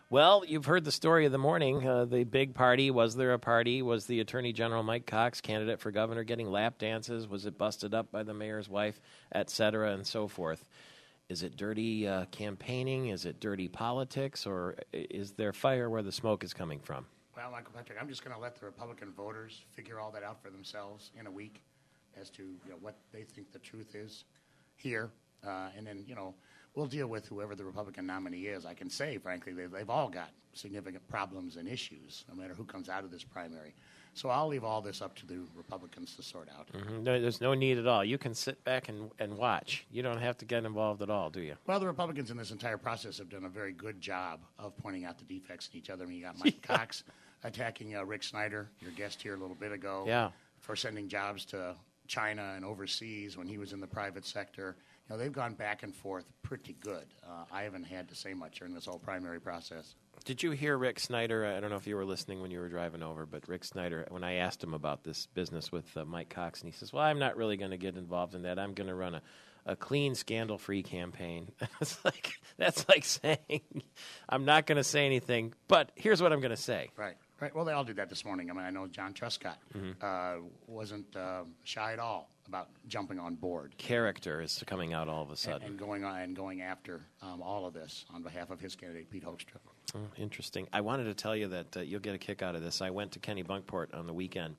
Well, you've heard the story of the morning. The big party. Was there a party? Was the Attorney General Mike Cox, candidate for governor, getting lap dances? Was it busted up by the mayor's wife, et cetera, and so forth? Is it dirty campaigning? Is it dirty politics? Or is there fire where the smoke is coming from? Well, Michael Patrick, I'm just going to let the Republican voters figure all that out for themselves in a week as to what they think the truth is here. And then, we'll deal with whoever the Republican nominee is. I can say, frankly, they've all got significant problems and issues, no matter who comes out of this primary. So I'll leave all this up to the Republicans to sort out. Mm-hmm. No, there's no need at all. You can sit back and watch. You don't have to get involved at all, do you? Well, the Republicans in this entire process have done a very good job of pointing out the defects in each other. I mean, you got Mike Cox attacking Rick Snyder, your guest here a little bit ago, for sending jobs to China and overseas when he was in the private sector. They've gone back and forth pretty good. I haven't had to say much during this whole primary process. Did you hear Rick Snyder? I don't know if you were listening when you were driving over, but Rick Snyder, when I asked him about this business with Mike Cox, and he says, well, I'm not really going to get involved in that. I'm going to run a clean, scandal-free campaign. That's like saying, I'm not going to say anything, but here's what I'm going to say. Right. Well, they all did that this morning. I mean, I know John Truscott wasn't shy at all about jumping on board. Character is coming out all of a sudden. And going after all of this on behalf of his candidate, Pete Hoekstra. Oh, interesting. I wanted to tell you that you'll get a kick out of this. I went to Kennebunkport on the weekend,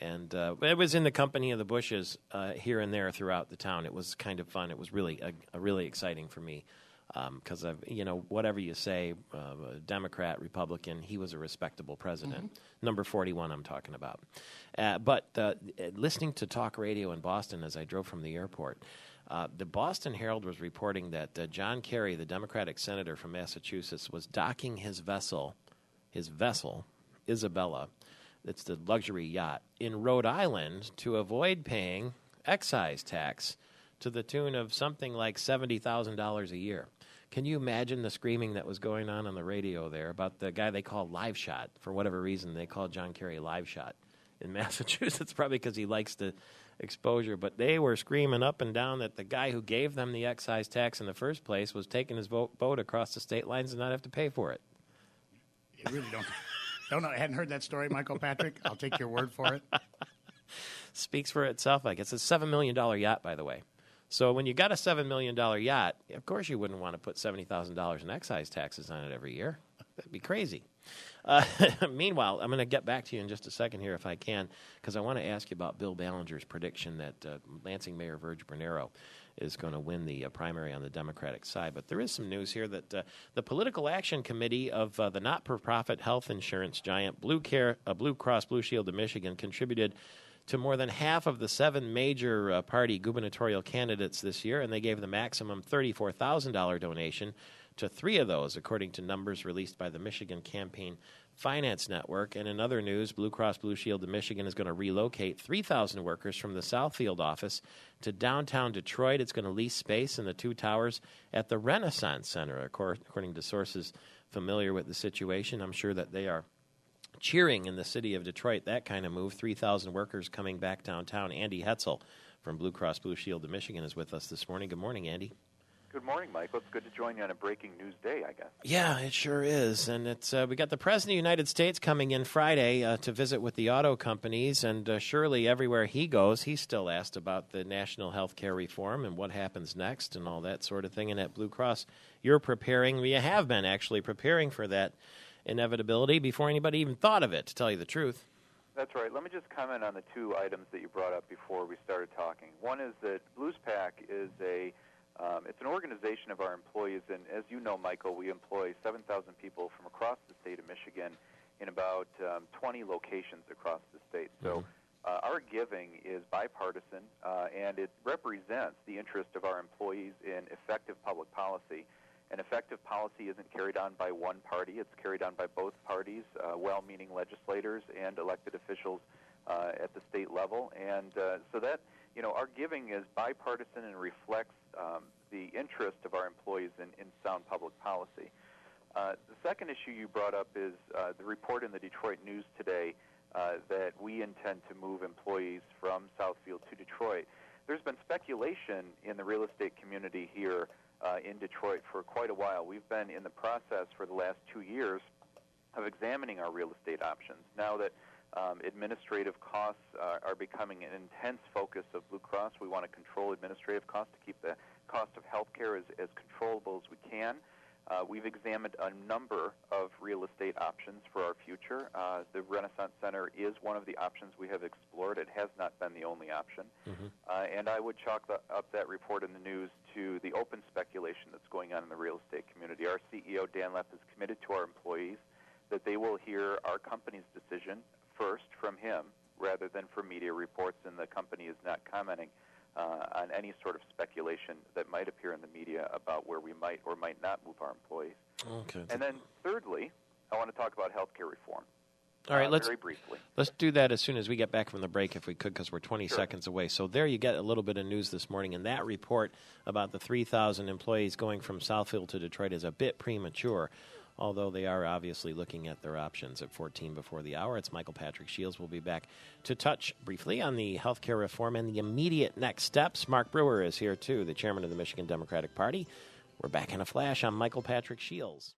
and it was in the company of the Bushes here and there throughout the town. It was kind of fun. It was really really exciting for me. Because whatever you say, Democrat, Republican, he was a respectable president. Mm-hmm. Number 41, I'm talking about. But listening to talk radio in Boston as I drove from the airport, the Boston Herald was reporting that John Kerry, the Democratic senator from Massachusetts, was docking his vessel, Isabella, it's the luxury yacht, in Rhode Island to avoid paying excise tax to the tune of something like $70,000 a year. Can you imagine the screaming that was going on the radio there about the guy they call Live Shot? For whatever reason, they call John Kerry Live Shot in Massachusetts, probably because he likes the exposure. But they were screaming up and down that the guy who gave them the excise tax in the first place was taking his boat across the state lines and not have to pay for it. You really don't know. I hadn't heard that story, Michael Patrick. I'll take your word for it. Speaks for itself, I guess. It's a $7 million yacht, by the way. So when you got a $7 million yacht, of course you wouldn't want to put $70,000 in excise taxes on it every year. That'd be crazy. Meanwhile, I'm going to get back to you in just a second here if I can, because I want to ask you about Bill Ballinger's prediction that Lansing Mayor Virg Bernero is going to win the primary on the Democratic side. But there is some news here that the Political Action Committee of the not-for-profit health insurance giant Blue Cross Blue Shield of Michigan contributed to more than half of the 7 major party gubernatorial candidates this year, and they gave the maximum $34,000 donation to 3 of those, according to numbers released by the Michigan Campaign Finance Network. And in other news, Blue Cross Blue Shield of Michigan is going to relocate 3,000 workers from the Southfield office to downtown Detroit. It's going to lease space in the 2 towers at the Renaissance Center, according to sources familiar with the situation. I'm sure that they are cheering in the city of Detroit, that kind of move. 3,000 workers coming back downtown. Andy Hetzel from Blue Cross Blue Shield of Michigan is with us this morning. Good morning, Andy. Good morning, Michael. It's good to join you on a breaking news day, I guess. Yeah, it sure is. And it's we got the President of the United States coming in Friday to visit with the auto companies, and surely everywhere he goes, he's still asked about the national health care reform and what happens next and all that sort of thing. And at Blue Cross, you have been actually preparing for that inevitability before anybody even thought of it, to tell you the truth. That's right. Let me just comment on the 2 items that you brought up before we started talking. One is that Blues Pack is it's an organization of our employees, and as you know, Michael, we employ 7,000 people from across the state of Michigan in about 20 locations across the state. So our giving is bipartisan, and it represents the interest of our employees in effective public policy. And effective policy isn't carried on by one party. It's carried on by both parties, well-meaning legislators and elected officials at the state level. And so that, our giving is bipartisan and reflects the interest of our employees in sound public policy. The second issue you brought up is the report in the Detroit News today that we intend to move employees from Southfield to Detroit. There's been speculation in the real estate community here in Detroit for quite a while. We've been in the process for the last 2 years of examining our real estate options. Now that administrative costs are becoming an intense focus of Blue Cross, we want to control administrative costs to keep the cost of health care as controllable as we can. We've examined a number of real estate options for our future. The Renaissance Center is one of the options we have explored. It has not been the only option. And I would chalk up that report in the news to the open speculation that's going on in the real estate community. Our CEO, Dan Lepp, is committed to our employees that they will hear our company's decision first from him rather than from media reports, and the company is not commenting on any sort of speculation that might appear in the media about where we might or might not move our employees. Okay. And then thirdly, I want to talk about health care reform. All right, very briefly. Let's do that as soon as we get back from the break, if we could, because we're 20 Sure. seconds away. So there you get a little bit of news this morning, and that report about the 3,000 employees going from Southfield to Detroit is a bit premature, although they are obviously looking at their options. At 14 before the hour, it's Michael Patrick Shields. We'll be back to touch briefly on the health care reform and the immediate next steps. Mark Brewer is here, too, the chairman of the Michigan Democratic Party. We're back in a flash. I'm Michael Patrick Shields.